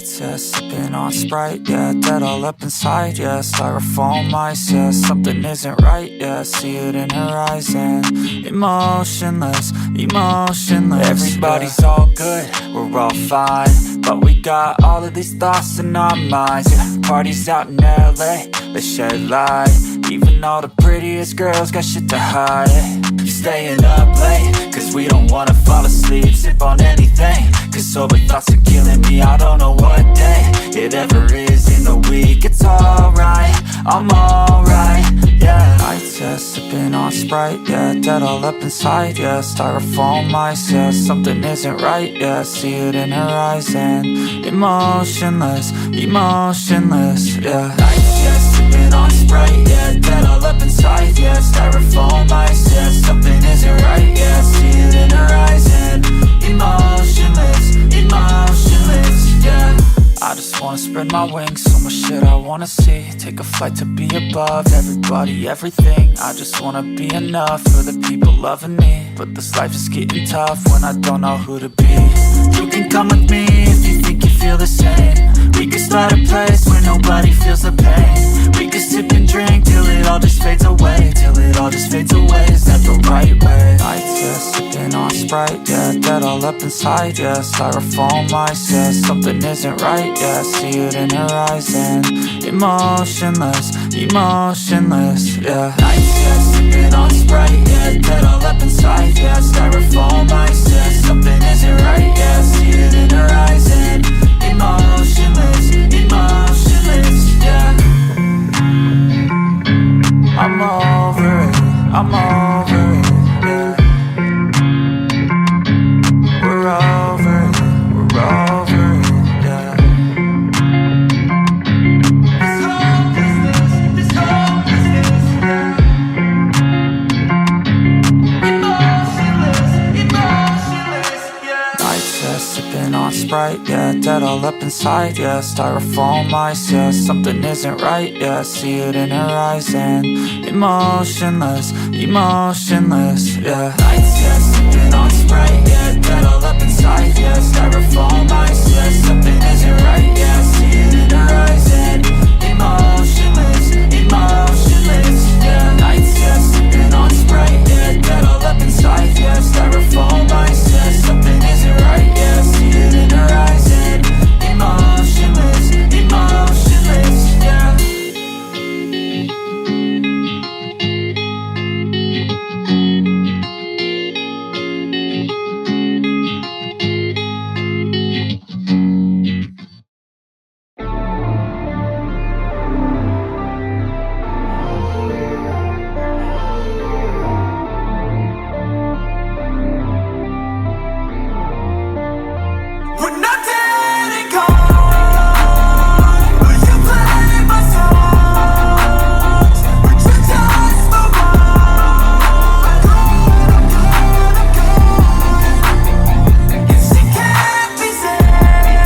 Lights, yeah, sipping on Sprite, yeah, dead all up inside, yeah, styrofoam ice, yeah, something isn't right, yeah, see it in her eyes, and emotionless, emotionless. Everybody's all good, we're all fine, but we got all of these thoughts in our minds, yeah, parties out in LA, let's shed light, even all the prettiest girls got shit to hide, staying up late, cause we don't wanna fall asleep, sip on anything, cause sober thoughts are killing me, I don't know what day it ever is in the week. It's alright, I'm alright, yeah. Nights, yeah, sipping on Sprite, yeah, dead all up inside, yeah, styrofoam ice, yeah, something isn't right, yeah, see it in her eyes, and emotionless, emotionless, yeah. Nights, yeah, sipping on Sprite, yeah, dead all up inside, yeah, styrofoam ice, yeah, something isn't right, yeah, see it in her eyes, and emotionless, emotionless, yeah. I just wanna spread my wings, so much shit I wanna see, take a flight to be above everybody, everything. I just wanna be enough for the people loving me, but this life is getting tough when I don't know who to be. You can come with me if you think you feel the same. We can start a place where nobody feels the pain. We can sip and drink till it all just fades away, till it all just fades away. Is that the right way? Nights, yeah, sipping on Sprite, yeah, dead all up inside, yeah, styrofoam ice, yeah, something isn't right, yeah, see it in her eyes, and emotionless, emotionless, yeah. Nights, yeah, sipping on Sprite, yeah, dead all up inside, yeah, styrofoam ice, yeah, something isn't right, yeah, see it in her eyes, and emotionless, emotionless, yeah. I'm over it, I'm over it, yeah. We're over it, we're over it, yeah. This hopelessness, yeah. Emotionless, emotionless, yeah. Nights, yeah, sipping on Sprite, yeah, dead all up inside, yeah, styrofoam ice, yeah, something isn't right, yeah, see it in her eyes, and emotionless, emotionless, yeah. Nights, yeah, sipping on Sprite, yeah, dead all up inside, yeah, styrofoam ice, yeah, something isn't right, yeah, see it in her eyes, and emotionless, emotionless, yeah. Nights, yeah, sipping on Sprite, yeah, dead all up inside, yeah, styrofoam ice, yeah, something isn't right, yeah, see it in her eyes, and emotionless, emotionless, yeah. We're not dead and gone, but you play my songs, but you just move on. I'm gone. If she can't be saved,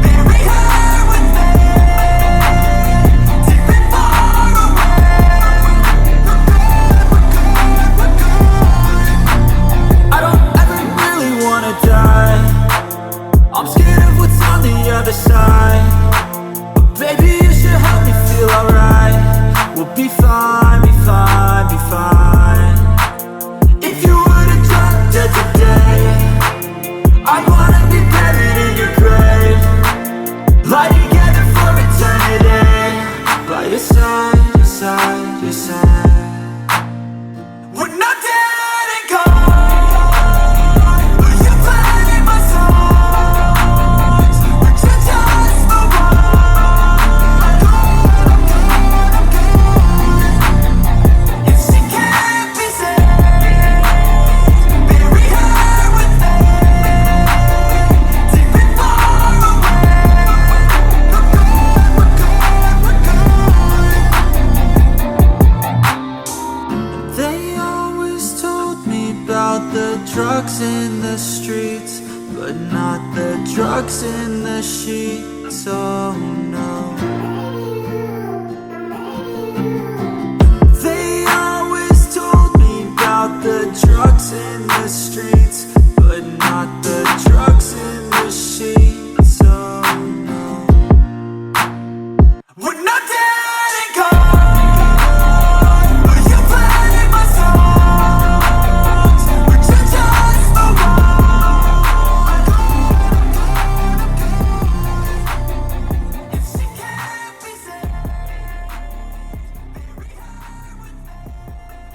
bury her with me, deep and far away. We're good. I don't ever really wanna die, I'm scared of what's on the other side, but baby you should help me feel alright. We'll be fine, be fine, be fine. If you were to drop dead today, I wanna be buried in your grave, lie together for eternity, by your side, your side, your side. We're not dead and gone, but you play my songs, but you just move on. I'm gone. If she can't be saved, bury her with me, deep and far away. We're good. They always told me about the drugs in the streets, but not the drugs in the sheets, oh no.